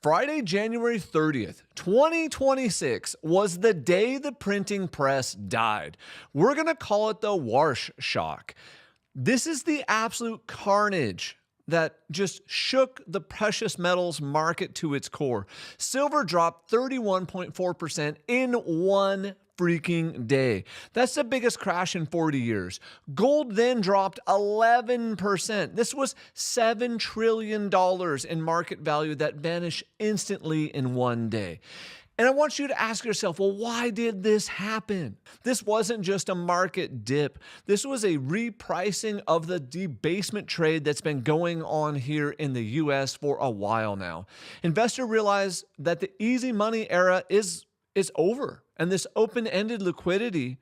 Friday, January 30th, 2026 was the day the printing press died. We're going to call it the Worsh shock. This is the absolute carnage that just shook the precious metals market to its core. Silver dropped 31.4% in one freaking day. That's the biggest crash in 40 years. Gold then dropped 11%. This was $7 trillion in market value that vanished instantly in one day. And I want you to ask yourself, well, why did this happen? This wasn't just a market dip. This was a repricing of the debasement trade that's been going on here in the US for a while now. Investors realize that the easy money era is over, and this open-ended liquidity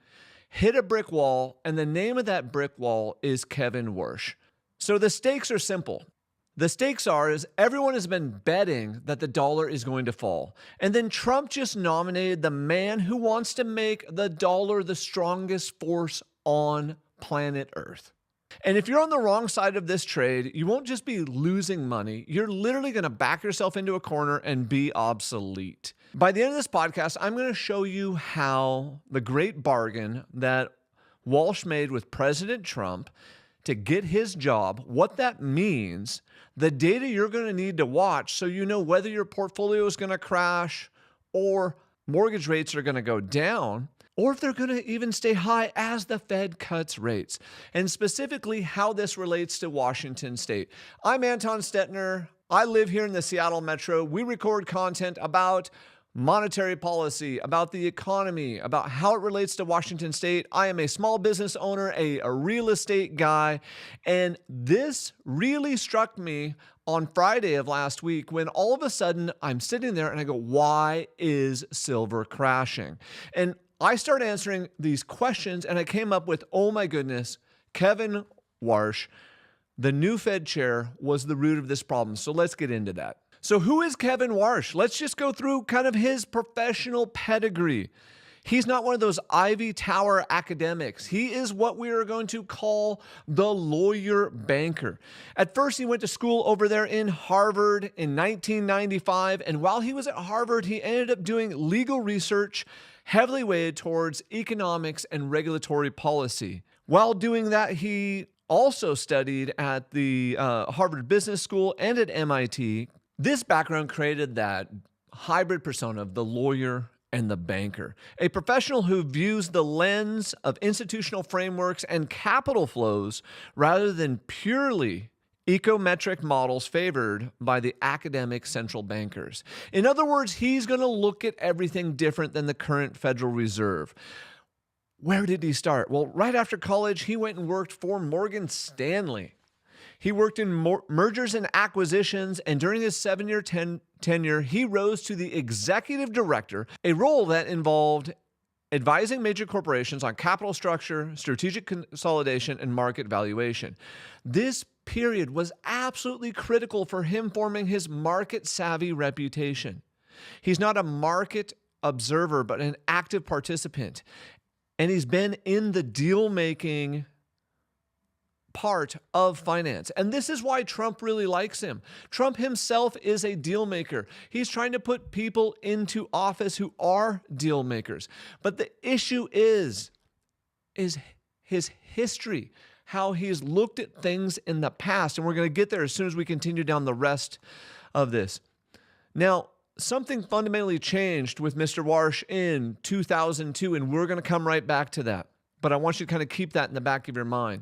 hit a brick wall, and the name of that brick wall is Kevin Worsh. So the stakes are simple. The stakes is everyone has been betting that the dollar is going to fall. And then Trump just nominated the man who wants to make the dollar the strongest force on planet Earth. And if you're on the wrong side of this trade, you won't just be losing money. You're literally going to back yourself into a corner and be obsolete. By the end of this podcast, I'm going to show you how the great bargain that Walsh made with President Trump to get his job, what that means, the data you're going to need to watch so you know whether your portfolio is going to crash or mortgage rates are going to go down, or if they're going to even stay high as the Fed cuts rates, and specifically how this relates to Washington State. I'm Anton Stettner. I live here in the Seattle Metro. We record content about monetary policy, about the economy, about how it relates to Washington State. I am a small business owner, a real estate guy, and this really struck me on Friday of last week when all of a sudden I'm sitting there and I go, why is silver crashing? And I started answering these questions and I came up with, oh my goodness, Kevin Worsh, the new Fed chair, was the root of this problem. So let's get into that. So who is Kevin Worsh? Let's just go through kind of his professional pedigree. He's not one of those Ivy Tower academics. He is what we are going to call the lawyer banker. At first, he went to school over there in Harvard in 1995. And while he was at Harvard, he ended up doing legal research heavily weighted towards economics and regulatory policy. While doing that, he also studied at the Harvard Business School and at MIT. This background created that hybrid persona of the lawyer and the banker, a professional who views the lens of institutional frameworks and capital flows rather than purely econometric models favored by the academic central bankers. In other words, he's going to look at everything different than the current Federal Reserve. Where did he start? Well, right after college, he went and worked for Morgan Stanley. He worked in mergers and acquisitions, and during his 7-year tenure, he rose to the executive director, a role that involved advising major corporations on capital structure, strategic consolidation, and market valuation. This period was absolutely critical for him forming his market-savvy reputation. He's not a market observer, but an active participant, and he's been in the deal-making part of finance. And this is why Trump really likes him. Trump himself is a deal maker. He's trying to put people into office who are deal makers. But the issue is his history, how he's looked at things in the past. And we're going to get there as soon as we continue down the rest of this. Now, something fundamentally changed with Mr. Worsh in 2002, and we're going to come right back to that. But I want you to kind of keep that in the back of your mind.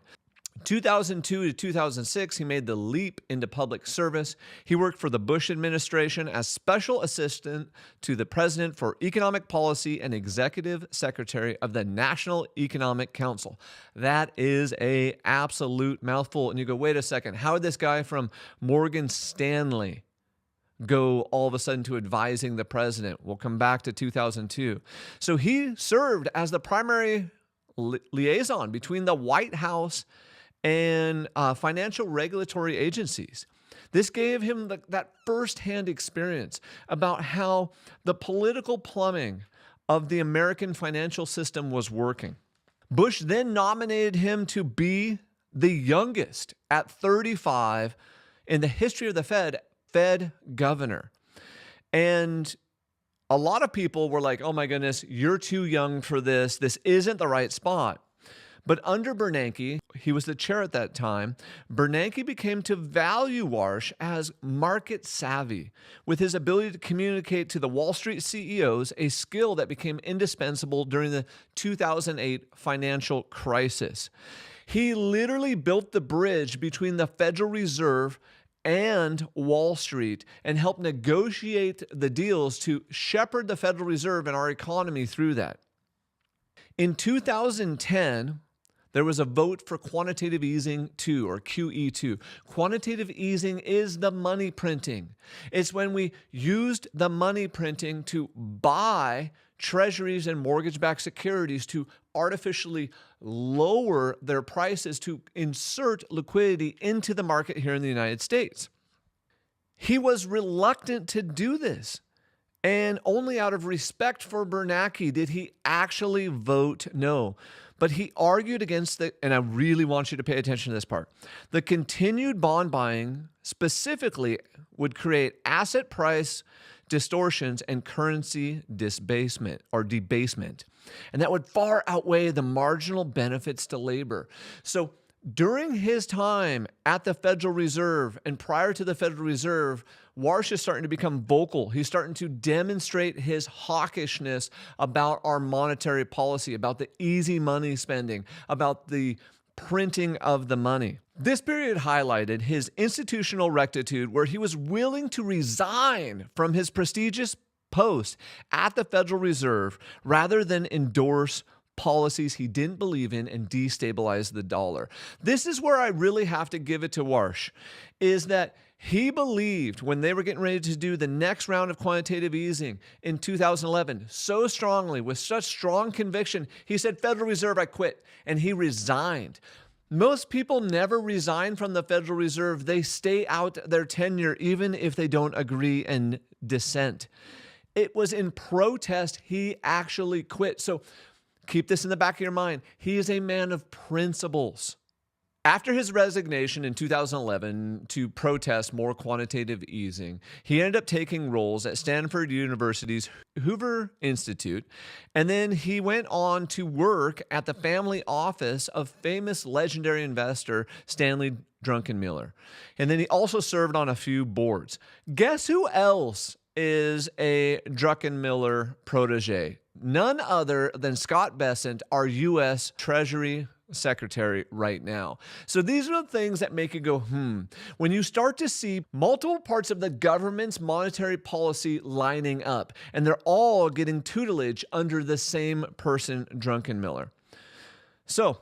2002 to 2006, he made the leap into public service. He worked for the Bush administration as special assistant to the president for economic policy and executive secretary of the National Economic Council. That is an absolute mouthful. And you go, wait a second, how did this guy from Morgan Stanley go all of a sudden to advising the president? We'll come back to 2002. So he served as the primary liaison between the White House and financial regulatory agencies. This gave him that firsthand experience about how the political plumbing of the American financial system was working. Bush then nominated him to be the youngest at 35 in the history of the Fed governor. And a lot of people were like, oh my goodness, you're too young for this. This isn't the right spot. But under Bernanke, he was the chair at that time, Bernanke became to value Worsh as market savvy, with his ability to communicate to the Wall Street CEOs, a skill that became indispensable during the 2008 financial crisis. He literally built the bridge between the Federal Reserve and Wall Street and helped negotiate the deals to shepherd the Federal Reserve and our economy through that. In 2010, there was a vote for quantitative easing 2, or QE2. Quantitative easing is the money printing. It's when we used the money printing to buy treasuries and mortgage-backed securities to artificially lower their prices to insert liquidity into the market here in the United States. He was reluctant to do this. And only out of respect for Bernanke did he actually vote no. But he argued against the, and I really want you to pay attention to this part, the continued bond buying specifically would create asset price distortions and currency debasement. And that would far outweigh the marginal benefits to labor. So during his time at the Federal Reserve and prior to the Federal Reserve, Worsh is starting to become vocal. He's starting to demonstrate his hawkishness about our monetary policy, about the easy money spending, about the printing of the money. This period highlighted his institutional rectitude, where he was willing to resign from his prestigious post at the Federal Reserve rather than endorse policies he didn't believe in and destabilize the dollar. This is where I really have to give it to Worsh, is that he believed when they were getting ready to do the next round of quantitative easing in 2011 so strongly, with such strong conviction, he said, Federal Reserve, I quit, and he resigned. Most people never resign from the Federal Reserve. They stay out their tenure even if they don't agree and dissent. It was in protest he actually quit. So keep this in the back of your mind. He is a man of principles. After his resignation in 2011 to protest more quantitative easing, he ended up taking roles at Stanford University's Hoover Institute, and then he went on to work at the family office of famous legendary investor Stanley Druckenmiller. And then he also served on a few boards. Guess who else is a Druckenmiller protege? None other than Scott Bessent, our U.S. Treasury Secretary right now. So these are the things that make you go, when you start to see multiple parts of the government's monetary policy lining up, and they're all getting tutelage under the same person, Druckenmiller. So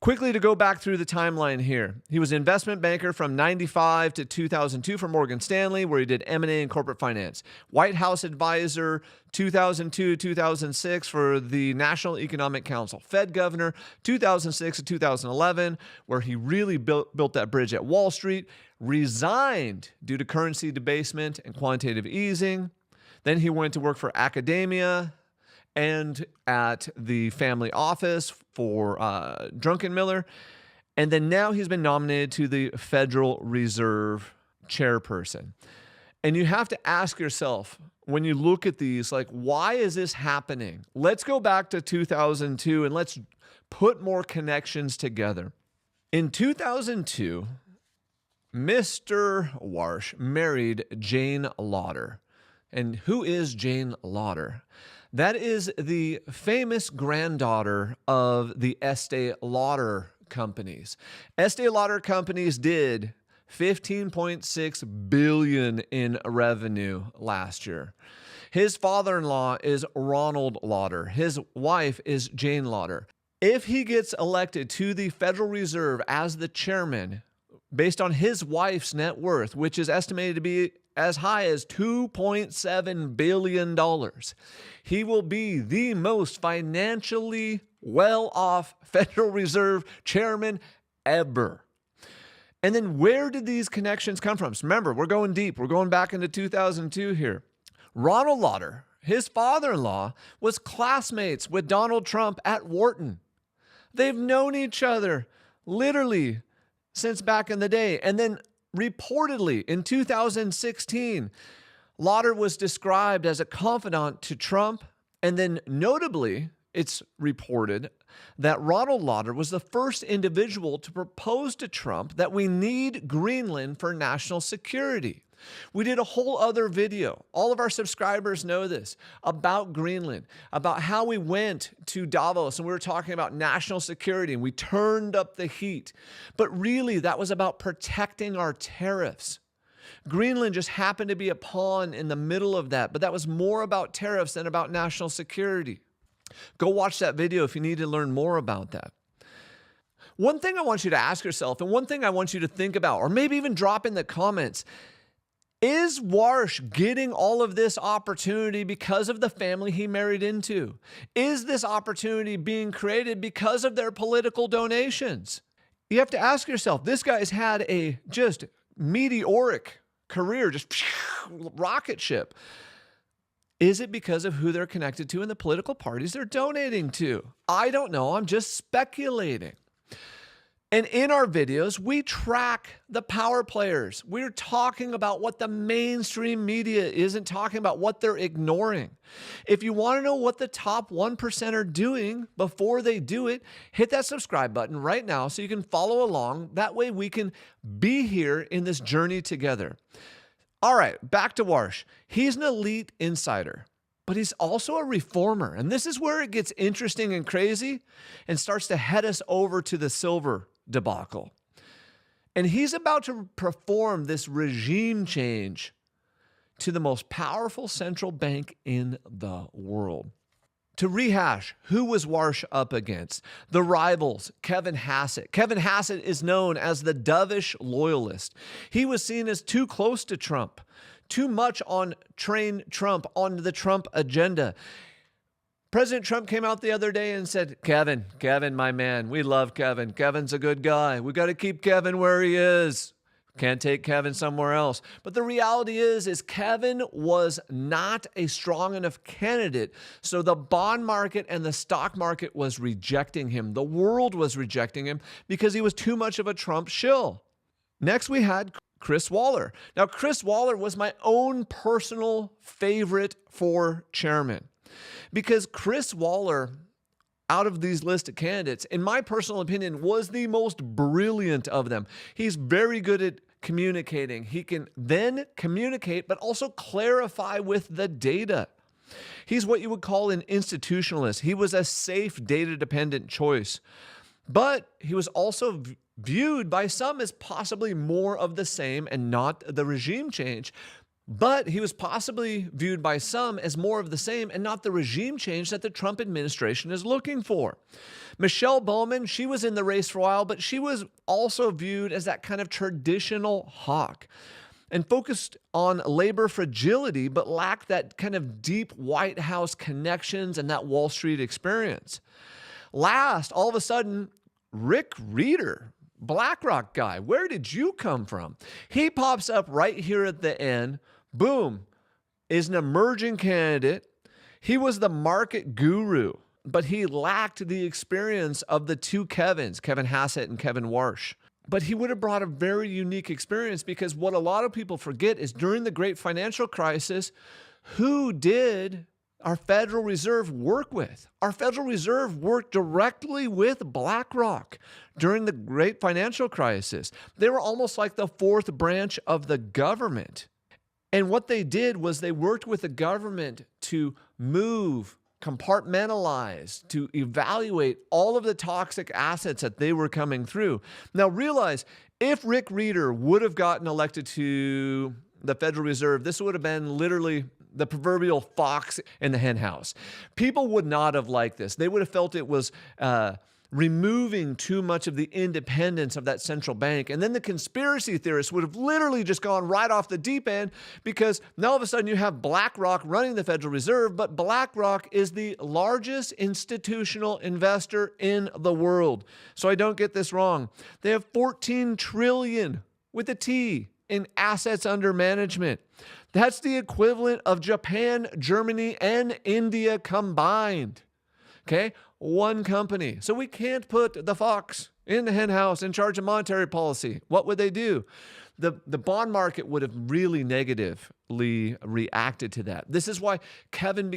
quickly to go back through the timeline here. He was an investment banker from 95 to 2002 for Morgan Stanley, where he did M&A and corporate finance. White House advisor 2002 to 2006 for the National Economic Council. Fed governor 2006 to 2011, where he really built that bridge at Wall Street. Resigned due to currency debasement and quantitative easing. Then he went to work for academia and at the family office for Druckenmiller. And then now he's been nominated to the Federal Reserve chairperson. And you have to ask yourself, when you look at these, like, why is this happening? Let's go back to 2002 and let's put more connections together. In 2002, Mr. Worsh married Jane Lauder. And who is Jane Lauder? That is the famous granddaughter of the Estee Lauder companies. Estee Lauder companies did $15.6 billion in revenue last year. His father-in-law is Ronald Lauder. His wife is Jane Lauder. If he gets elected to the Federal Reserve as the chairman, based on his wife's net worth, which is estimated to be as high as $2.7 billion, he will be the most financially well-off Federal Reserve chairman ever. And then where did these connections come from? So remember, we're going deep. We're going back into 2002 here. Ronald Lauder, his father-in-law, was classmates with Donald Trump at Wharton. They've known each other literally since back in the day. And then reportedly in 2016, Lauder was described as a confidant to Trump, and then notably, it's reported that Ronald Lauder was the first individual to propose to Trump that we need Greenland for national security. We did a whole other video. All of our subscribers know this, about Greenland, about how we went to Davos and we were talking about national security and we turned up the heat. But really, that was about protecting our tariffs. Greenland just happened to be a pawn in the middle of that, but that was more about tariffs than about national security. Go watch that video if you need to learn more about that. One thing I want you to ask yourself, and one thing I want you to think about, or maybe even drop in the comments, is Worsh getting all of this opportunity because of the family he married into? Is this opportunity being created because of their political donations? You have to ask yourself, this guy's had a just meteoric career, just rocket ship. Is it because of who they're connected to and the political parties they're donating to? I don't know. I'm just speculating. And in our videos, we track the power players. We're talking about what the mainstream media isn't talking about, what they're ignoring. If you want to know what the top 1% are doing before they do it, hit that subscribe button right now so you can follow along. That way we can be here in this journey together. All right, back to Worsh. He's an elite insider, but he's also a reformer. And this is where it gets interesting and crazy and starts to head us over to the silver debacle. And he's about to perform this regime change to the most powerful central bank in the world. To rehash, who was Worsh up against? The rivals, Kevin Hassett. Kevin Hassett is known as the dovish loyalist. He was seen as too close to Trump, too much on train Trump, on the Trump agenda. President Trump came out the other day and said, Kevin, my man, we love Kevin. Kevin's a good guy. We got to keep Kevin where he is. Can't take Kevin somewhere else. But the reality is Kevin was not a strong enough candidate. So the bond market and the stock market was rejecting him. The world was rejecting him because he was too much of a Trump shill. Next, we had Chris Waller. Now, Chris Waller was my own personal favorite for chairman, because Chris Waller, out of these listed candidates, in my personal opinion, was the most brilliant of them. He's very good at communicating. He can then communicate, but also clarify with the data. He's what you would call an institutionalist. He was a safe, data-dependent choice. But he was also viewed by some as possibly more of the same and not the regime change. But he was possibly viewed by some as more of the same and not the regime change that the Trump administration is looking for. Michelle Bowman, she was in the race for a while, but she was also viewed as that kind of traditional hawk and focused on labor fragility, but lacked that kind of deep White House connections and that Wall Street experience. Last, all of a sudden, Rick Reeder, BlackRock guy, where did you come from? He pops up right here at the end. Boom, is an emerging candidate. He was the market guru, but he lacked the experience of the two Kevins, Kevin Hassett and Kevin Worsh. But he would have brought a very unique experience, because what a lot of people forget is during the great financial crisis, who did our Federal Reserve work with? Our Federal Reserve worked directly with BlackRock during the great financial crisis. They were almost like the fourth branch of the government. And what they did was they worked with the government to move, compartmentalize, to evaluate all of the toxic assets that they were coming through. Now realize, if Rick Reeder would have gotten elected to the Federal Reserve, this would have been literally the proverbial fox in the hen house. People would not have liked this. They would have felt it was removing too much of the independence of that central bank. And then the conspiracy theorists would have literally just gone right off the deep end, because now all of a sudden you have BlackRock running the Federal Reserve, but BlackRock is the largest institutional investor in the world. So I don't get this wrong. They have 14 trillion with a T in assets under management. That's the equivalent of Japan, Germany, and India combined. Okay? One company. So we can't put the fox in the hen house in charge of monetary policy. What would they do? the bond market would have really negatively reacted to that. This is why Kevin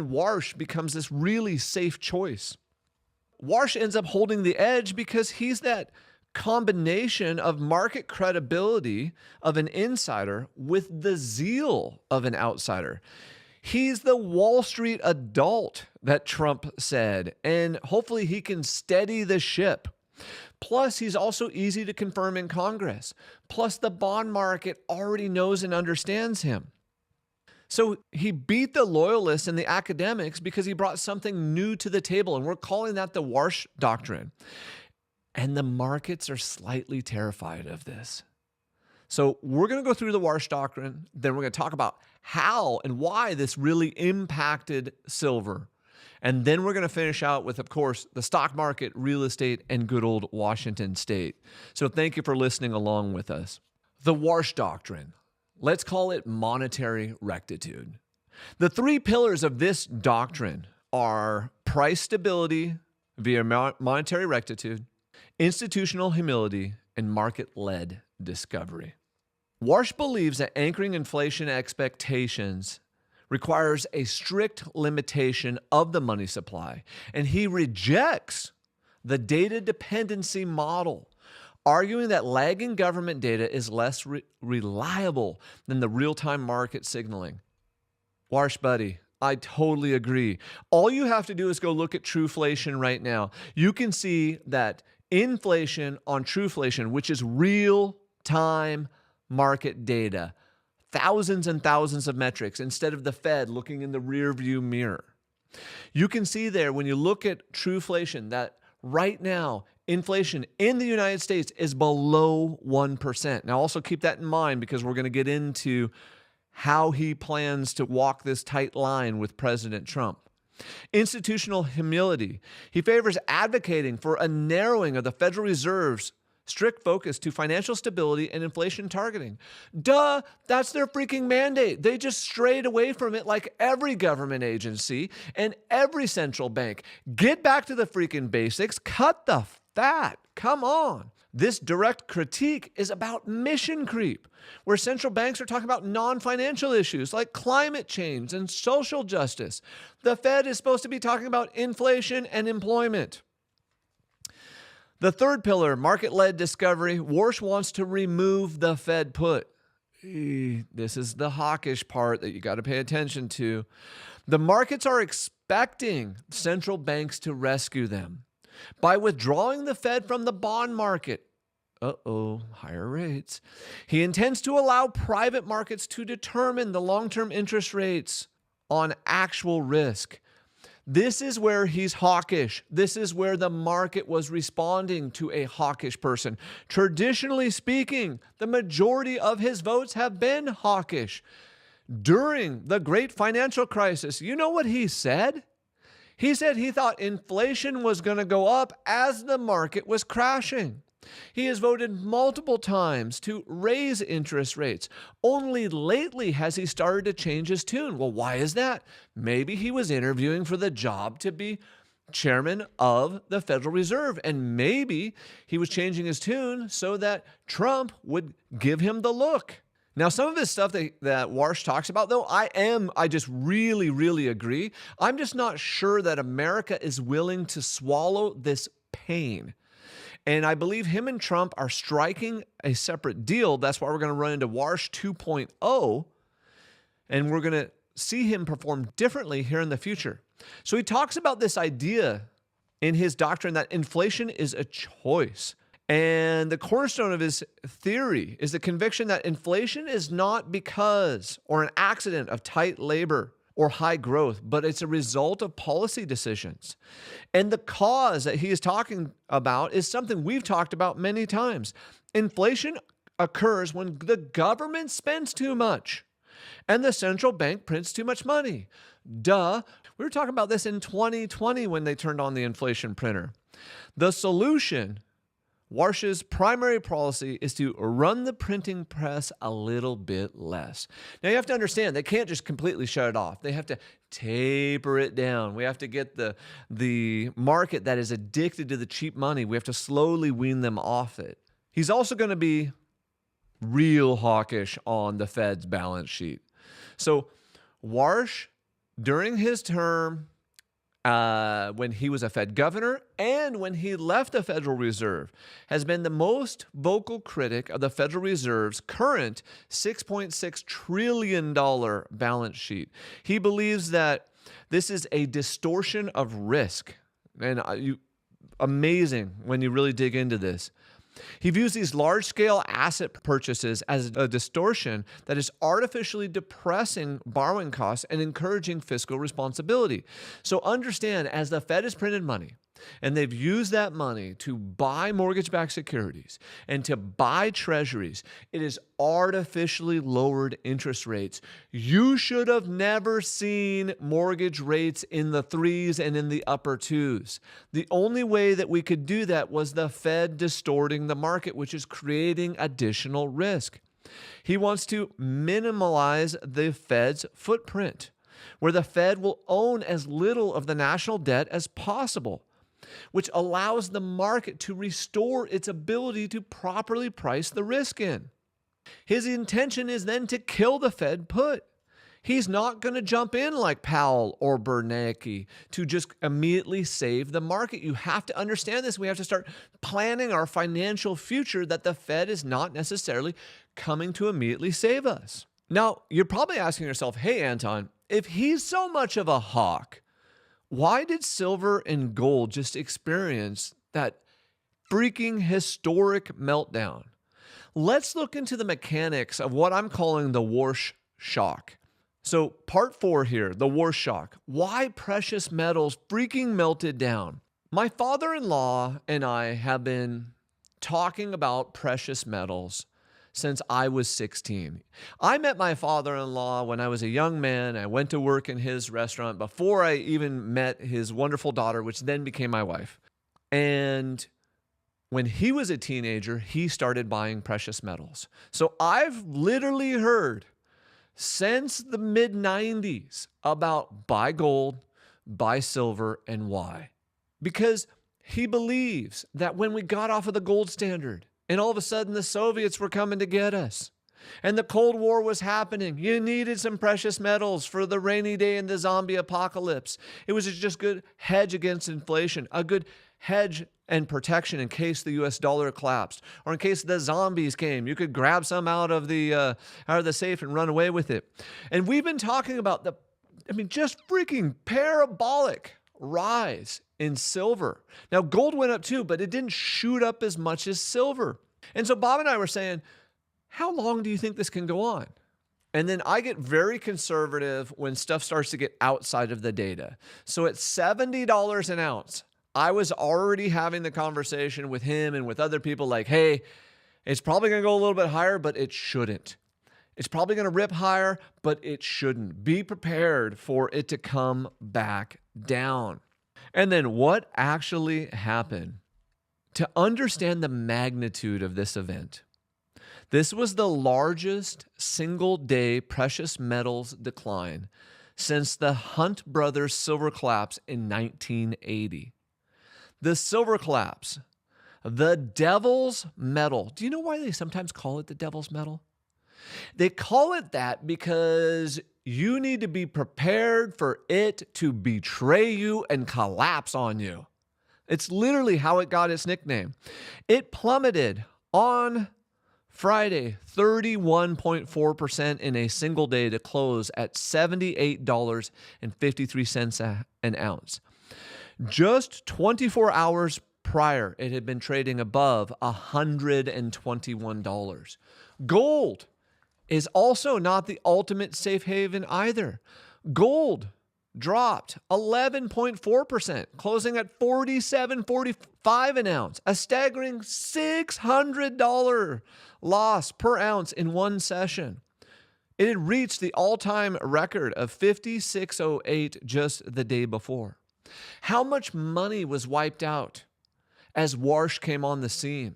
Worsh becomes this really safe choice. Worsh ends up holding the edge because he's that combination of market credibility of an insider with the zeal of an outsider. He's the Wall Street adult that Trump said, and hopefully he can steady the ship. Plus, he's also easy to confirm in Congress. Plus, the bond market already knows and understands him. So he beat the loyalists and the academics because he brought something new to the table, and we're calling that the Worsh Doctrine. And the markets are slightly terrified of this. So we're going to go through the Worsh Doctrine. Then we're going to talk about how and why this really impacted silver. And then we're going to finish out with, of course, the stock market, real estate, and good old Washington State. So thank you for listening along with us. The Worsh Doctrine. Let's call it monetary rectitude. The three pillars of this doctrine are price stability via monetary rectitude, institutional humility, and market-led discovery. Worsh believes that anchoring inflation expectations requires a strict limitation of the money supply, and he rejects the data dependency model, arguing that lagging government data is less reliable than the real-time market signaling. Worsh, buddy, I totally agree. All you have to do is go look at Trueflation right now. You can see that inflation on Trueflation, which is real-time market data, thousands and thousands of metrics instead of the Fed looking in the rearview mirror. You can see there when you look at Trueflation that right now, inflation in the United States is below 1%. Now, also keep that in mind because we're going to get into how he plans to walk this tight line with President Trump. Institutional humility. He favors advocating for a narrowing of the Federal Reserve's strict focus to financial stability and inflation targeting. Duh, that's their freaking mandate. They just strayed away from it like every government agency and every central bank. Get back to the freaking basics. Cut the fat. Come on. This direct critique is about mission creep, where central banks are talking about non-financial issues like climate change and social justice. The Fed is supposed to be talking about inflation and employment. The third pillar, market-led discovery. Worsh wants to remove the Fed put. This is the hawkish part that you got to pay attention to. The markets are expecting central banks to rescue them. By withdrawing the Fed from the bond market, higher rates, he intends to allow private markets to determine the long-term interest rates on actual risk. This is where he's hawkish. This is where the market was responding to a hawkish person. Traditionally speaking, the majority of his votes have been hawkish. During the great financial crisis, you know what he said? He said he thought inflation was going to go up as the market was crashing. He has voted multiple times to raise interest rates. Only lately has he started to change his tune. Well, why is that? Maybe he was interviewing for the job to be chairman of the Federal Reserve, and maybe he was changing his tune so that Trump would give him the look. Now, some of this stuff that Worsh talks about, though, I just really, really agree. I'm just not sure that America is willing to swallow this pain. And I believe him and Trump are striking a separate deal. That's why we're going to run into Worsh 2.0, and we're going to see him perform differently here in the future. So he talks about this idea in his doctrine that inflation is a choice. And the cornerstone of his theory is the conviction that inflation is not because or an accident of tight labor or high growth, but it's a result of policy decisions. And the cause that he is talking about is something we've talked about many times. Inflation occurs when the government spends too much and the central bank prints too much money. Duh. We were talking about this in 2020 when they turned on the inflation printer. The solution, Worsh's primary policy, is to run the printing press a little bit less. Now, you have to understand, they can't just completely shut it off. They have to taper it down. We have to get the market that is addicted to the cheap money. We have to slowly wean them off it. He's also going to be real hawkish on the Fed's balance sheet. So Worsh, during his term, when he was a Fed governor and when he left the Federal Reserve, has been the most vocal critic of the Federal Reserve's current $6.6 trillion balance sheet. He believes that this is a distortion of risk. And amazing when you really dig into this. He views these large-scale asset purchases as a distortion that is artificially depressing borrowing costs and encouraging fiscal responsibility. So understand, as the Fed has printed money, and they've used that money to buy mortgage-backed securities and to buy treasuries, it has artificially lowered interest rates. You should have never seen mortgage rates in the 3s and in the upper 2s. The only way that we could do that was the Fed distorting the market, which is creating additional risk. He wants to minimize the Fed's footprint, where the Fed will own as little of the national debt as possible, which allows the market to restore its ability to properly price the risk in. His intention is then to kill the Fed put. He's not going to jump in like Powell or Bernanke to just immediately save the market. You have to understand this. We have to start planning our financial future, that the Fed is not necessarily coming to immediately save us. Now, you're probably asking yourself, hey, Anton, if he's so much of a hawk, why did silver and gold just experience that freaking historic meltdown? Let's look into the mechanics of what I'm calling the Worsh shock. So part 4 here, the Worsh shock. Why precious metals freaking melted down. My father-in-law and I have been talking about precious metals since I was 16. I met my father-in-law when I was a young man. I went to work in his restaurant before I even met his wonderful daughter, which then became my wife. And when he was a teenager, he started buying precious metals. So I've literally heard since the mid-90s about buy gold, buy silver, and why. Because he believes that when we got off of the gold standard, and all of a sudden the Soviets were coming to get us, and the Cold War was happening, you needed some precious metals for the rainy day and the zombie apocalypse. It was just a good hedge against inflation, a good hedge and protection in case the US dollar collapsed, or in case the zombies came. You could grab some out of the safe and run away with it. And we've been talking about just freaking parabolic rise in silver. Now, gold went up too, but it didn't shoot up as much as silver. And so Bob and I were saying, how long do you think this can go on? And then I get very conservative when stuff starts to get outside of the data. So at $70 an ounce, I was already having the conversation with him and with other people like, hey, it's probably going to go a little bit higher, but it shouldn't. It's probably going to rip higher, but it shouldn't. Be prepared for it to come back down. And then what actually happened? To understand the magnitude of this event, this was the largest single-day precious metals decline since the Hunt Brothers silver collapse in 1980. The silver collapse, the devil's metal. Do you know why they sometimes call it the devil's metal? They call it that because you need to be prepared for it to betray you and collapse on you. It's literally how it got its nickname. It plummeted on Friday 31.4% in a single day to close at $78.53 an ounce. Just 24 hours prior, it had been trading above $121. Gold is also not the ultimate safe haven either. Gold dropped 11.4%, closing at $47.45 an ounce, a staggering $600 loss per ounce in one session. It had reached the all-time record of $56.08 just the day before. How much money was wiped out as Worsh came on the scene?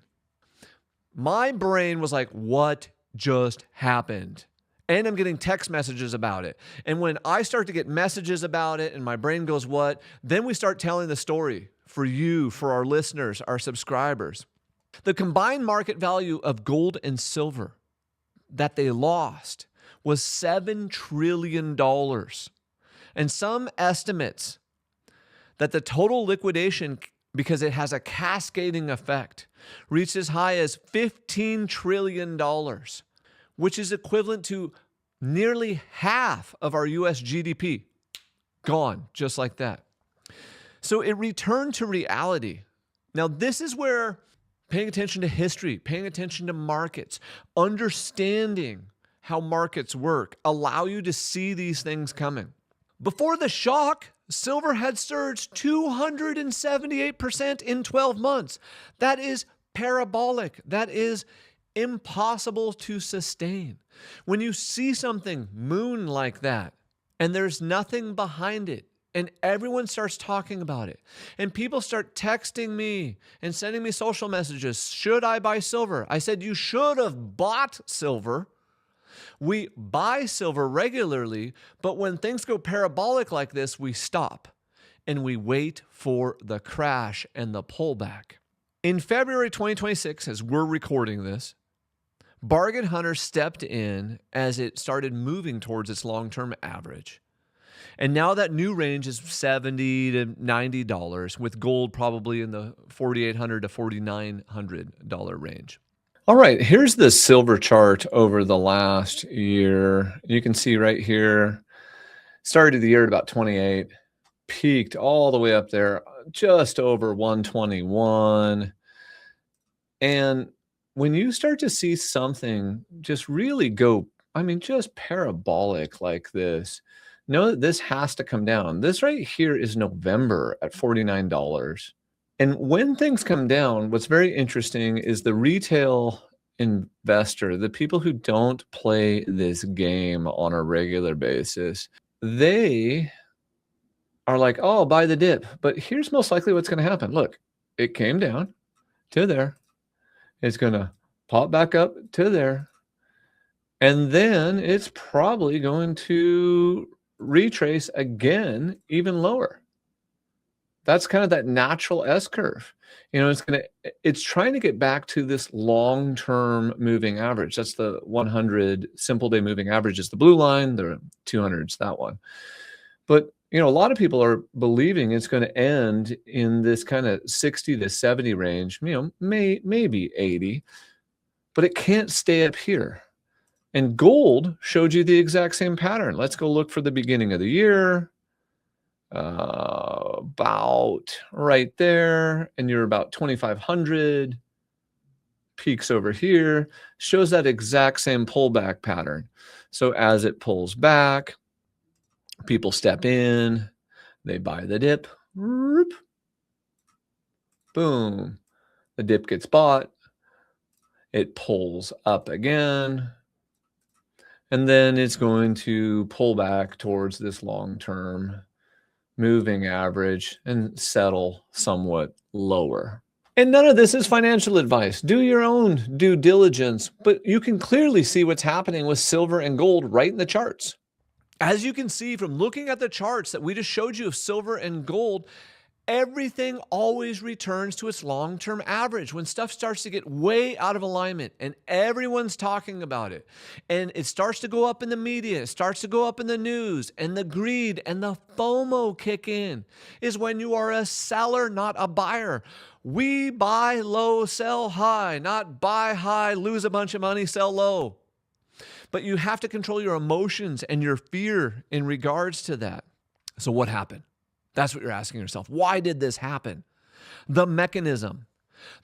My brain was like, what just happened? And I'm getting text messages about it. And when I start to get messages about it and my brain goes, what? Then we start telling the story for you, for our listeners, our subscribers. The combined market value of gold and silver that they lost was $7 trillion. And some estimates that the total liquidation, because it has a cascading effect, reached as high as $15 trillion, which is equivalent to nearly half of our US GDP. Gone, just like that. So it returned to reality. Now, this is where paying attention to history, paying attention to markets, understanding how markets work, allow you to see these things coming. Before the shock, silver had surged 278% in 12 months. That is parabolic. That is impossible to sustain. When you see something moon like that, and there's nothing behind it, and everyone starts talking about it, and people start texting me and sending me social messages, should I buy silver? I said, you should have bought silver. We buy silver regularly, but when things go parabolic like this, we stop and we wait for the crash and the pullback. In February 2026, as we're recording this, bargain hunters stepped in as it started moving towards its long-term average. And now that new range is $70 to $90, with gold probably in the $4,800 to $4,900 range. All right, here's the silver chart over the last year. You can see right here, started the year at about 28, peaked all the way up there, just over 121. And when you start to see something just really go, just parabolic like this, know that this has to come down. This right here is November at $49. And when things come down, what's very interesting is the retail investor, the people who don't play this game on a regular basis, they are like, oh, I'll buy the dip. But here's most likely what's going to happen. Look, it came down to there. It's going to pop back up to there. And then it's probably going to retrace again, even lower. That's kind of that natural S curve. It's trying to get back to this long-term moving average. That's the 100 simple day moving average is the blue line, the 200 is that one. But, a lot of people are believing it's going to end in this kind of 60 to 70 range, maybe 80, but it can't stay up here. And gold showed you the exact same pattern. Let's go look for the beginning of the year. About right there, and you're about 2,500. Peaks over here, shows that exact same pullback pattern. So as it pulls back, people step in, they buy the dip, boom, the dip gets bought, it pulls up again, and then it's going to pull back towards this long-term moving average and settle somewhat lower. And none of this is financial advice. Do your own due diligence, but you can clearly see what's happening with silver and gold right in the charts. As you can see from looking at the charts that we just showed you of silver and gold, everything always returns to its long-term average when stuff starts to get way out of alignment and everyone's talking about it. And it starts to go up in the media, it starts to go up in the news, and the greed and the FOMO kick in is when you are a seller, not a buyer. We buy low, sell high, not buy high, lose a bunch of money, sell low. But you have to control your emotions and your fear in regards to that. So what happened? That's what you're asking yourself. Why did this happen? The mechanism.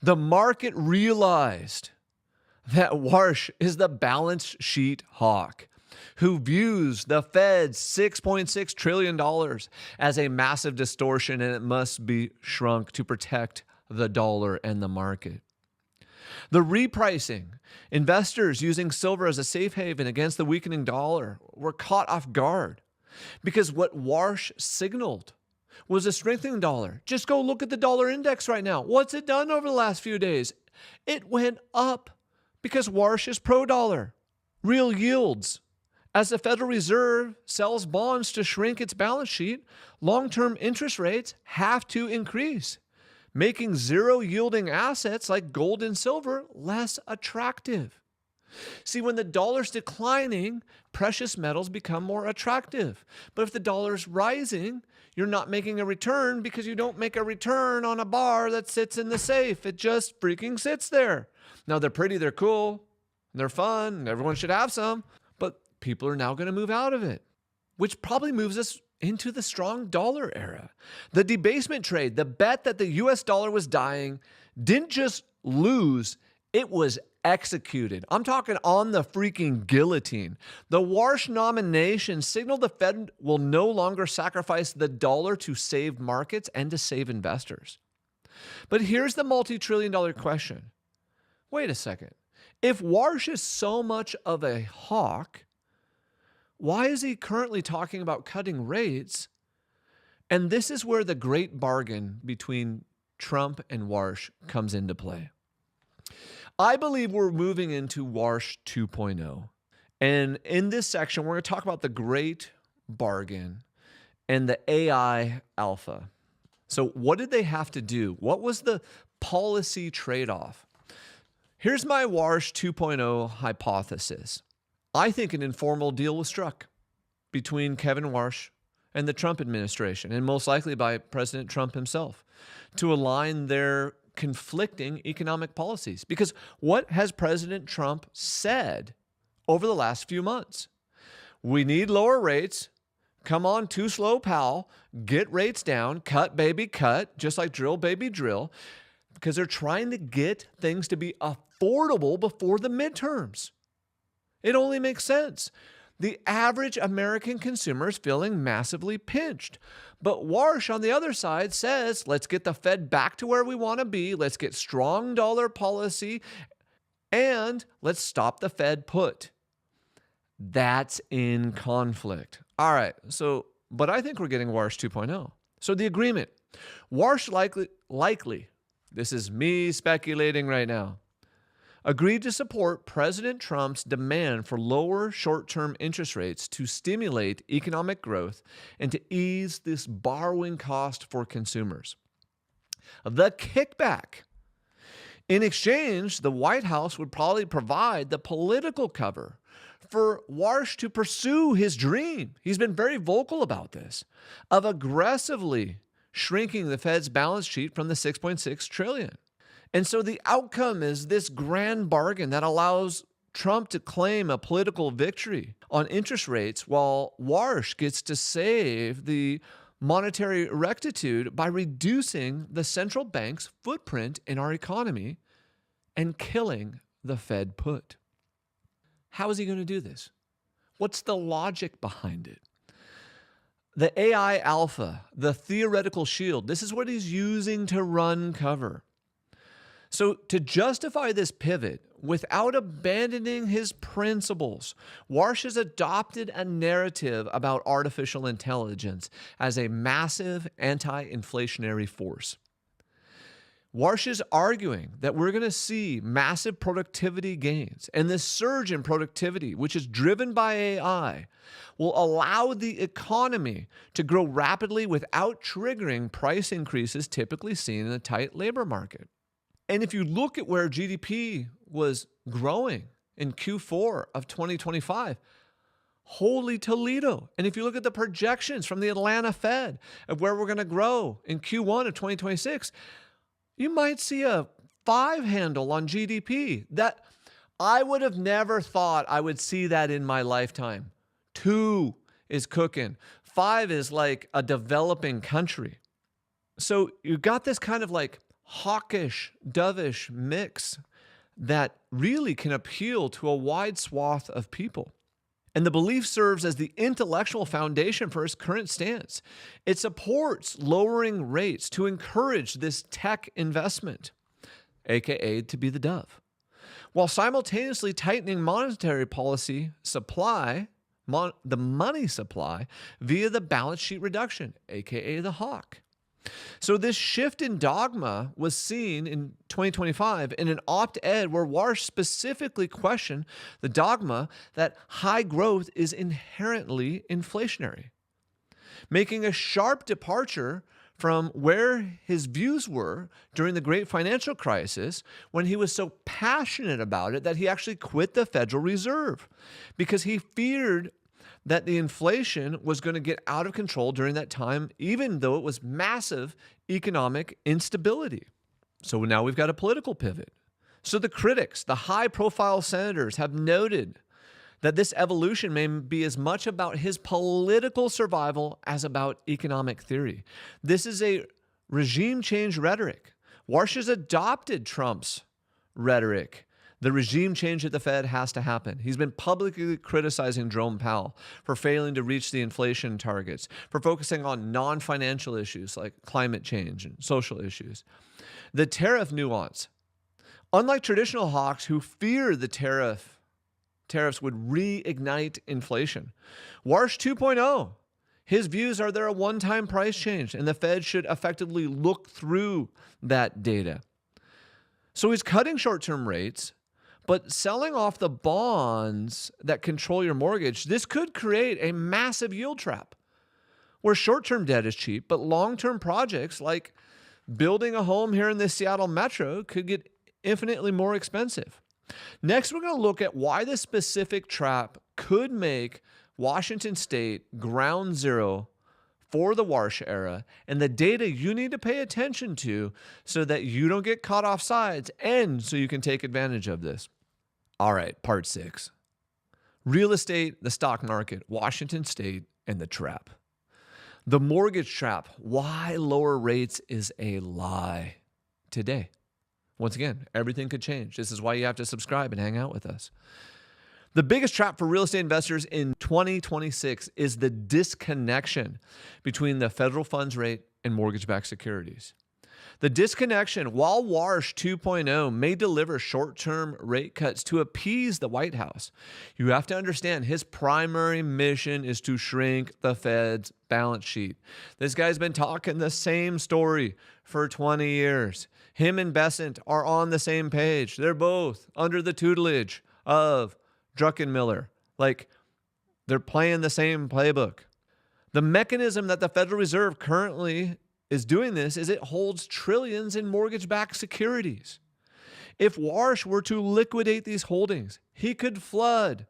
The market realized that Worsh is the balance sheet hawk who views the Fed's $6.6 trillion as a massive distortion, and it must be shrunk to protect the dollar and the market. The repricing. Investors using silver as a safe haven against the weakening dollar were caught off guard because what Worsh signaled was a strengthening dollar. Just go look at the dollar index right now. What's it done over the last few days? It went up because Worsh is pro-dollar. Real yields. As the Federal Reserve sells bonds to shrink its balance sheet, long-term interest rates have to increase, making zero-yielding assets like gold and silver less attractive. See, when the dollar's declining, precious metals become more attractive. But if the dollar's rising, you're not making a return because you don't make a return on a bar that sits in the safe. It just freaking sits there. Now, they're pretty, they're cool, they're fun, everyone should have some, but people are now going to move out of it, which probably moves us into the strong dollar era. The debasement trade, the bet that the US dollar was dying, didn't just lose, it was executed. I'm talking on the freaking guillotine. The Worsh nomination signaled the Fed will no longer sacrifice the dollar to save markets and to save investors. But here's the multi-trillion-dollar question. Wait a second. If Worsh is so much of a hawk, why is he currently talking about cutting rates? And this is where the great bargain between Trump and Worsh comes into play. I believe we're moving into Worsh 2.0. And in this section, we're going to talk about the great bargain and the AI alpha. So what did they have to do? What was the policy trade-off? Here's my Worsh 2.0 hypothesis. I think an informal deal was struck between Kevin Worsh and the Trump administration, and most likely by President Trump himself, to align their conflicting economic policies. Because what has President Trump said over the last few months? We need lower rates. Come on, too slow, pal. Get rates down. Cut, baby, cut. Just like drill, baby, drill. Because they're trying to get things to be affordable before the midterms. It only makes sense. The average American consumer is feeling massively pinched. But Worsh, on the other side, says, let's get the Fed back to where we want to be. Let's get strong dollar policy. And let's stop the Fed put. That's in conflict. All right. But I think we're getting Worsh 2.0. So the agreement. Worsh likely, this is me speculating right now, agreed to support President Trump's demand for lower short-term interest rates to stimulate economic growth and to ease this borrowing cost for consumers. The kickback. In exchange, the White House would probably provide the political cover for Worsh to pursue his dream. He's been very vocal about this, of aggressively shrinking the Fed's balance sheet from the $6.6 trillion. And so the outcome is this grand bargain that allows Trump to claim a political victory on interest rates while Worsh gets to save the monetary rectitude by reducing the central bank's footprint in our economy and killing the Fed put. How is he going to do this? What's the logic behind it? The AI alpha, the theoretical shield, this is what he's using to run cover. So to justify this pivot without abandoning his principles, Worsh has adopted a narrative about artificial intelligence as a massive anti-inflationary force. Worsh is arguing that we're going to see massive productivity gains, and this surge in productivity, which is driven by AI, will allow the economy to grow rapidly without triggering price increases typically seen in a tight labor market. And if you look at where GDP was growing in Q4 of 2025, holy Toledo. And if you look at the projections from the Atlanta Fed of where we're going to grow in Q1 of 2026, you might see a 5 handle on GDP. That I would have never thought I would see that in my lifetime. 2 is cooking. 5 is like a developing country. So you got this kind of like hawkish, dovish mix that really can appeal to a wide swath of people. And the belief serves as the intellectual foundation for his current stance. It supports lowering rates to encourage this tech investment, aka to be the dove, while simultaneously tightening monetary policy supply, the money supply, via the balance sheet reduction, aka the hawk. So this shift in dogma was seen in 2025 in an op-ed where Worsh specifically questioned the dogma that high growth is inherently inflationary, making a sharp departure from where his views were during the great financial crisis when he was so passionate about it that he actually quit the Federal Reserve because he feared that the inflation was going to get out of control during that time, even though it was massive economic instability. So now we've got a political pivot. So the critics, the high-profile senators, have noted that this evolution may be as much about his political survival as about economic theory. This is a regime change rhetoric. Worsh has adopted Trump's rhetoric. The regime change at the Fed has to happen. He's been publicly criticizing Jerome Powell for failing to reach the inflation targets, for focusing on non-financial issues like climate change and social issues. The tariff nuance. Unlike traditional hawks who fear the tariffs would reignite inflation, Worsh 2.0, his views are they're a one-time price change, and the Fed should effectively look through that data. So he's cutting short-term rates, but selling off the bonds that control your mortgage. This could create a massive yield trap where short-term debt is cheap, but long-term projects like building a home here in the Seattle metro could get infinitely more expensive. Next, we're going to look at why this specific trap could make Washington State ground zero for the Worsh era and the data you need to pay attention to so that you don't get caught off sides and so you can take advantage of this. All right, part 6. Real estate, the stock market, Washington State, and the trap. The mortgage trap, why lower rates is a lie today. Once again, everything could change. This is why you have to subscribe and hang out with us. The biggest trap for real estate investors in 2026 is the disconnection between the federal funds rate and mortgage-backed securities. The disconnection, while Worsh 2.0 may deliver short-term rate cuts to appease the White House, you have to understand his primary mission is to shrink the Fed's balance sheet. This guy's been talking the same story for 20 years. Him and Besant are on the same page. They're both under the tutelage of Druckenmiller. Like, they're playing the same playbook. The mechanism that the Federal Reserve currently is doing this is it holds trillions in mortgage-backed securities. If Worsh were to liquidate these holdings, he could flood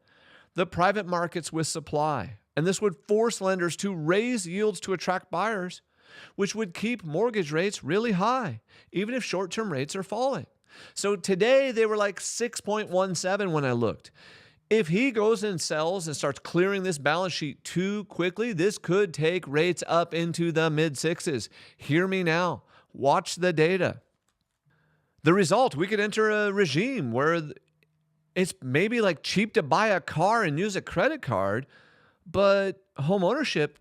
the private markets with supply, and this would force lenders to raise yields to attract buyers, which would keep mortgage rates really high, even if short-term rates are falling. So today they were like 6.17 when I looked. If he goes and sells and starts clearing this balance sheet too quickly, this could take rates up into the mid-6s. Hear me now. Watch the data. The result, we could enter a regime where it's maybe like cheap to buy a car and use a credit card, but home ownership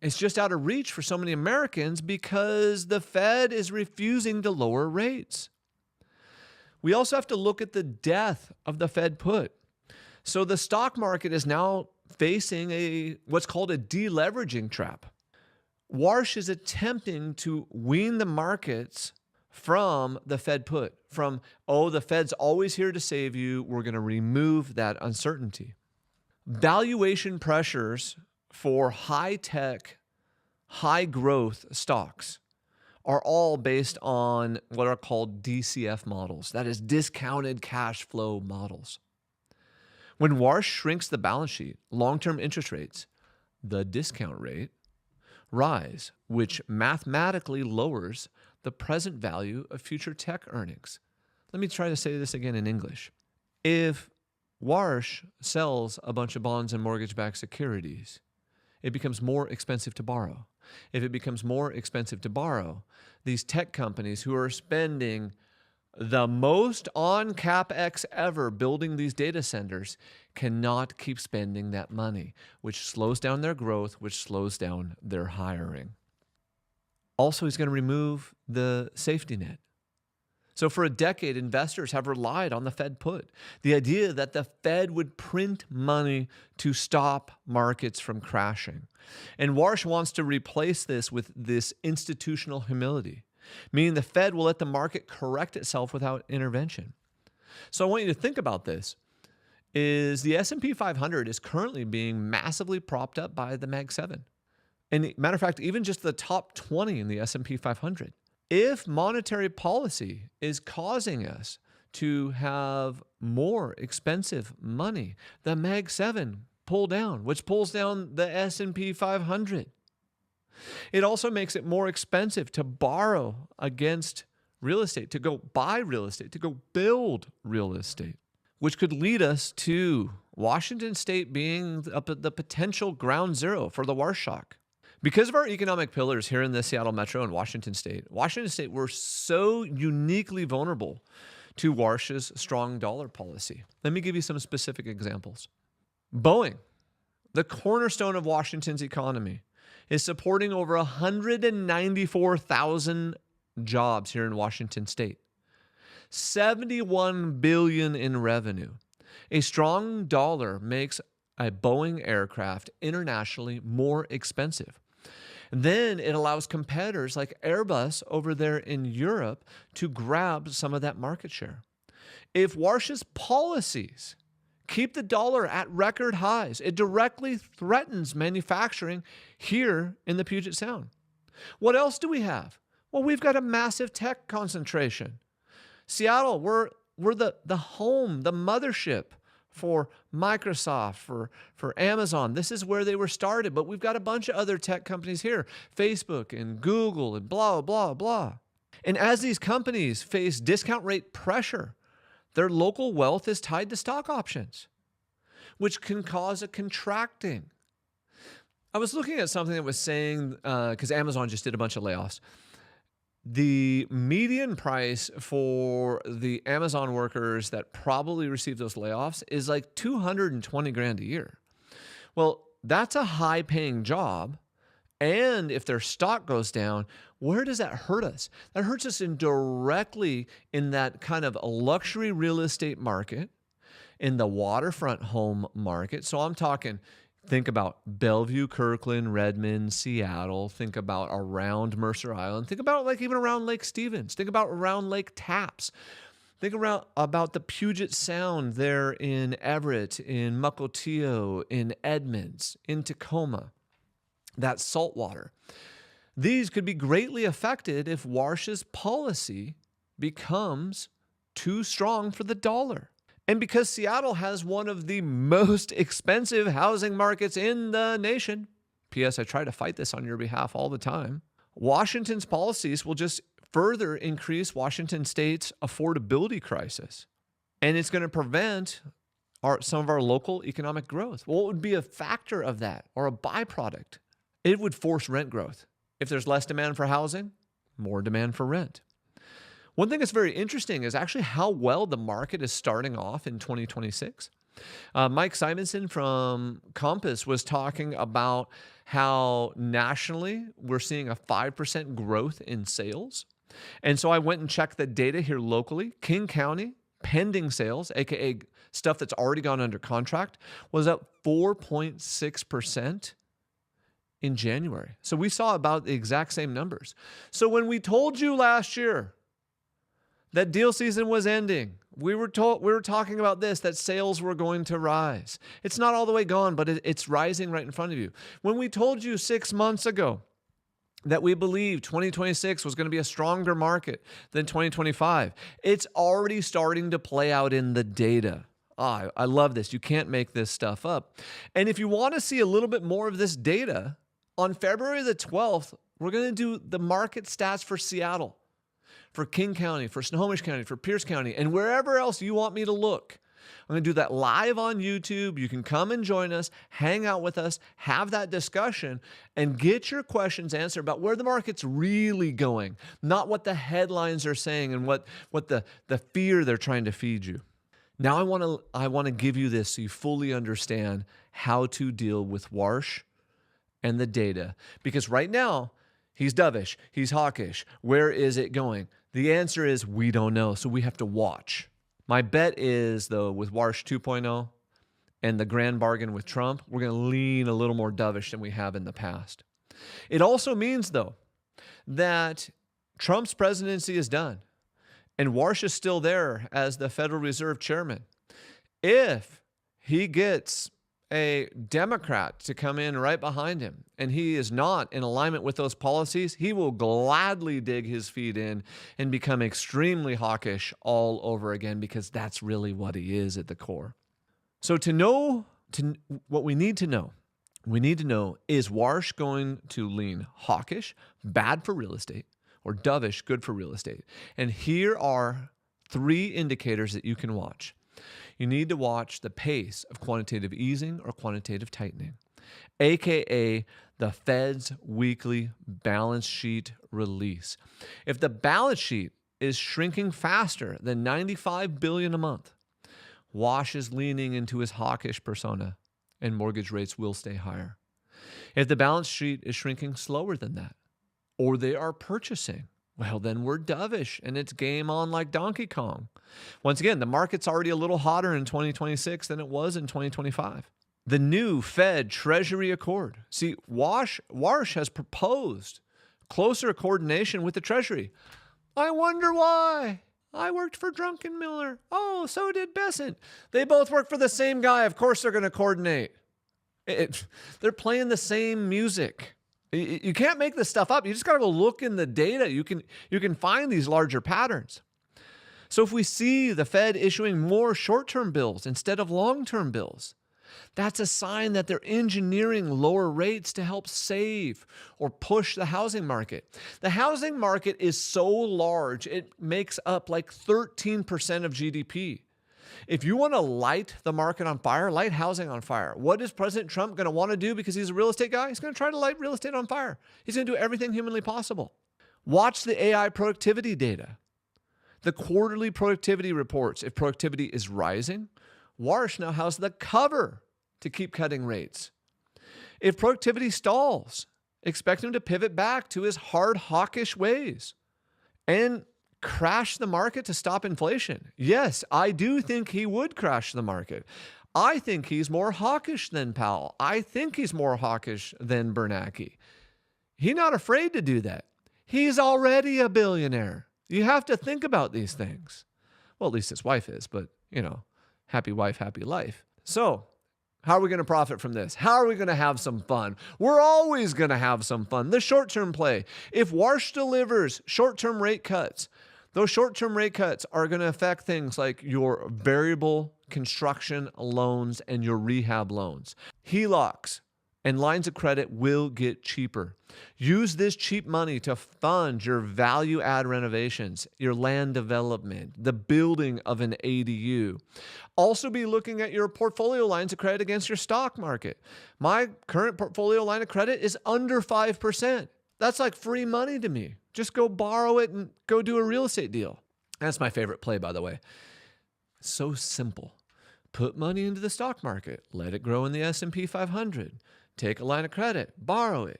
is just out of reach for so many Americans because the Fed is refusing to lower rates. We also have to look at the death of the Fed put. So the stock market is now facing what's called a deleveraging trap. Worsh is attempting to wean the markets from the Fed put, from, oh, the Fed's always here to save you. We're going to remove that uncertainty. Valuation pressures for high-tech, high-growth stocks are all based on what are called DCF models. That is discounted cash flow models. When Worsh shrinks the balance sheet, long-term interest rates, the discount rate, rise, which mathematically lowers the present value of future tech earnings. Let me try to say this again in English. If Worsh sells a bunch of bonds and mortgage-backed securities, it becomes more expensive to borrow. If it becomes more expensive to borrow, these tech companies who are spending the most on CapEx ever building these data centers cannot keep spending that money, which slows down their growth, which slows down their hiring. Also, he's going to remove the safety net. So for a decade, investors have relied on the Fed put. The idea that the Fed would print money to stop markets from crashing. And Worsh wants to replace this with this institutional humility, meaning the Fed will let the market correct itself without intervention. So I want you to think about this, is the S&P 500 is currently being massively propped up by the Mag 7. And matter of fact, even just the top 20 in the S&P 500. If monetary policy is causing us to have more expensive money, the Mag 7 pull down, which pulls down the S&P 500. It also makes it more expensive to borrow against real estate, to go buy real estate, to go build real estate, which could lead us to Washington State being the potential ground zero for the Worsh shock. Because of our economic pillars here in the Seattle Metro and Washington State, we're so uniquely vulnerable to Worsh's strong dollar policy. Let me give you some specific examples. Boeing, the cornerstone of Washington's economy, is supporting over 194,000 jobs here in Washington State. $71 billion in revenue. A strong dollar makes a Boeing aircraft internationally more expensive. Then it allows competitors like Airbus over there in Europe to grab some of that market share. If Worsh's policies keep the dollar at record highs, it directly threatens manufacturing here in the Puget Sound. What else do we have? Well, we've got a massive tech concentration. Seattle, we're the home, the mothership for Microsoft, for Amazon. This is where they were started, but we've got a bunch of other tech companies here, Facebook and Google and blah, blah, blah. And as these companies face discount rate pressure, their local wealth is tied to stock options, which can cause a contracting. I was looking at something that was saying, because Amazon just did a bunch of layoffs, the median price for the Amazon workers that probably received those layoffs is like $220,000 a year. Well, that's a high paying job. And if their stock goes down, where does that hurt us? That hurts us directly in that kind of luxury real estate market, in the waterfront home market. So I'm talking, think about Bellevue, Kirkland, Redmond, Seattle. Think about around Mercer Island. Think about like even around Lake Stevens. Think about around Lake Tapps. Think about the Puget Sound there in Everett, in Mukilteo, in Edmonds, in Tacoma. That saltwater. These could be greatly affected if Worsh's policy becomes too strong for the dollar. And because Seattle has one of the most expensive housing markets in the nation, P.S. I try to fight this on your behalf all the time, Washington's policies will just further increase Washington State's affordability crisis. And it's going to prevent some of our local economic growth. Well, what would be a factor of that or a byproduct? It would force rent growth. If there's less demand for housing, more demand for rent. One thing that's very interesting is actually how well the market is starting off in 2026. Mike Simonson from Compass was talking about how nationally we're seeing a 5% growth in sales. And so I went and checked the data here locally. King County pending sales, aka stuff that's already gone under contract, was up 4.6% in January. So we saw about the exact same numbers. So when we told you last year that deal season was ending, we were talking about this, that sales were going to rise. It's not all the way gone, but it's rising right in front of you. When we told you 6 months ago that we believed 2026 was going to be a stronger market than 2025, it's already starting to play out in the data. I love this. You can't make this stuff up. And if you want to see a little bit more of this data, on February the 12th, we're going to do the market stats for Seattle, for King County, for Snohomish County, for Pierce County, and wherever else you want me to look. I'm going to do that live on YouTube. You can come and join us, hang out with us, have that discussion, and get your questions answered about where the market's really going, not what the headlines are saying and what the fear they're trying to feed you. Now I want to give you this so you fully understand how to deal with Worsh and the data. Because right now, he's dovish, he's hawkish. Where is it going? The answer is we don't know, so we have to watch. My bet is, though, with Worsh 2.0 and the grand bargain with Trump, we're going to lean a little more dovish than we have in the past. It also means, though, that Trump's presidency is done and Worsh is still there as the Federal Reserve chairman. If he gets a Democrat to come in right behind him and he is not in alignment with those policies, he will gladly dig his feet in and become extremely hawkish all over again, because that's really what he is at the core. So what we need to know is Worsh going to lean hawkish, bad for real estate, or dovish, good for real estate? And here are 3 indicators that you can watch. You need to watch the pace of quantitative easing or quantitative tightening, aka the Fed's weekly balance sheet release. If the balance sheet is shrinking faster than $95 billion a month, Worsh is leaning into his hawkish persona and mortgage rates will stay higher. If the balance sheet is shrinking slower than that, or they are purchasing, well, then we're dovish and it's game on like Donkey Kong. Once again, the market's already a little hotter in 2026 than it was in 2025. The new Fed Treasury Accord. See, Worsh has proposed closer coordination with the Treasury. I wonder why. I worked for Druckenmiller. Oh, so did Besant. They both work for the same guy. Of course they're going to coordinate. They're playing the same music. You can't make this stuff up. You just got to go look in the data. You can find these larger patterns. So if we see the Fed issuing more short-term bills instead of long-term bills, that's a sign that they're engineering lower rates to help save or push the housing market. The housing market is so large, it makes up like 13% of GDP. If you want to light the market on fire, light housing on fire, what is President Trump going to want to do because he's a real estate guy? He's going to try to light real estate on fire. He's going to do everything humanly possible. Watch the AI productivity data. The quarterly productivity reports. If productivity is rising, Worsh now has the cover to keep cutting rates. If productivity stalls, expect him to pivot back to his hard hawkish ways and crash the market to stop inflation. Yes, I do think he would crash the market. I think he's more hawkish than Powell. I think he's more hawkish than Bernanke. He's not afraid to do that. He's already a billionaire. You have to think about these things. Well, at least his wife is, but, happy wife, happy life. So, how are we going to profit from this? How are we going to have some fun? We're always going to have some fun. The short-term play. If Worsh delivers short-term rate cuts, those short-term rate cuts are going to affect things like your variable construction loans and your rehab loans. HELOCs and lines of credit will get cheaper. Use this cheap money to fund your value-add renovations, your land development, the building of an ADU. Also be looking at your portfolio lines of credit against your stock market. My current portfolio line of credit is under 5%. That's like free money to me. Just go borrow it and go do a real estate deal. That's my favorite play, by the way. So simple. Put money into the stock market. Let it grow in the S&P 500. Take a line of credit. Borrow it.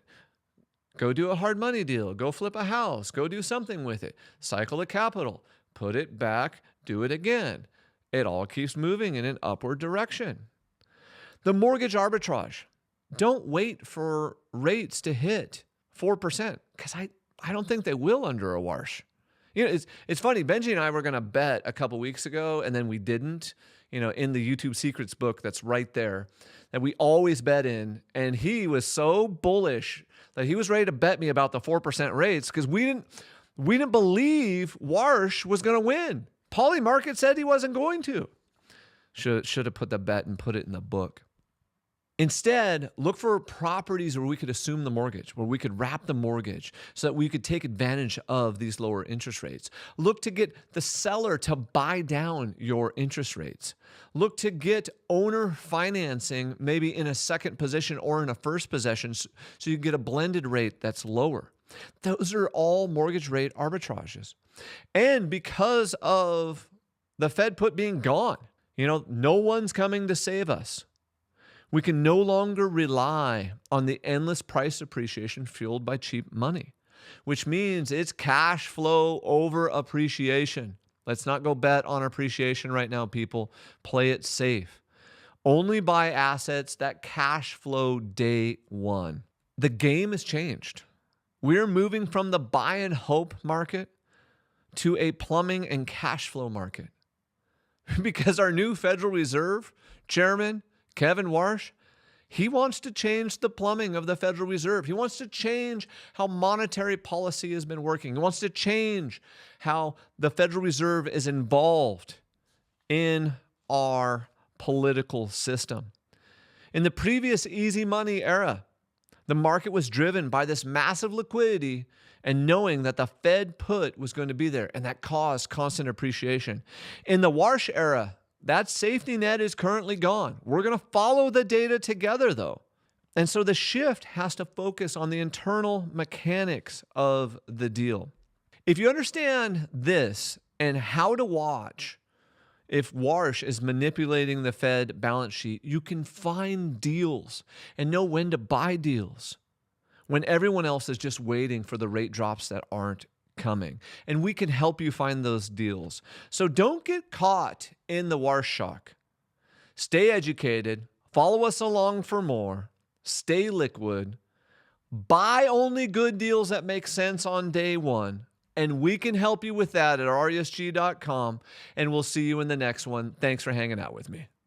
Go do a hard money deal. Go flip a house. Go do something with it. Cycle the capital. Put it back. Do it again. It all keeps moving in an upward direction. The mortgage arbitrage. Don't wait for rates to hit 4%, because I don't think they will under a Worsh. It's funny. Benji and I were going to bet a couple weeks ago, and then we didn't. In the YouTube Secrets book that's right there, that we always bet in, and he was so bullish that he was ready to bet me about the 4% rates because we didn't believe Worsh was going to win. Pauly Market said he wasn't going to. Should have put the bet and put it in the book. Instead, look for properties where we could assume the mortgage, where we could wrap the mortgage so that we could take advantage of these lower interest rates. Look to get the seller to buy down your interest rates. Look to get owner financing maybe in a second position or in a first possession so you get a blended rate that's lower. Those are all mortgage rate arbitrages. And because of the Fed put being gone, no one's coming to save us. We can no longer rely on the endless price appreciation fueled by cheap money, which means it's cash flow over appreciation. Let's not go bet on appreciation right now, people. Play it safe. Only buy assets that cash flow day one. The game has changed. We're moving from the buy and hope market to a plumbing and cash flow market because our new Federal Reserve Chairman, Kevin Worsh, He wants to change the plumbing of the Federal Reserve. He wants to change how monetary policy has been working. He wants to change how the Federal Reserve is involved in our political system. In the previous easy money era, the market was driven by this massive liquidity and knowing that the Fed put was going to be there, and that caused constant appreciation. In the Worsh era, that safety net is currently gone. We're going to follow the data together, though. And so the shift has to focus on the internal mechanics of the deal. If you understand this and how to watch if Worsh is manipulating the Fed balance sheet, you can find deals and know when to buy deals when everyone else is just waiting for the rate drops that aren't coming. And we can help you find those deals. So don't get caught in the Worsh shock. Stay educated. Follow us along for more. Stay liquid. Buy only good deals that make sense on day one. And we can help you with that at resg.com. And we'll see you in the next one. Thanks for hanging out with me.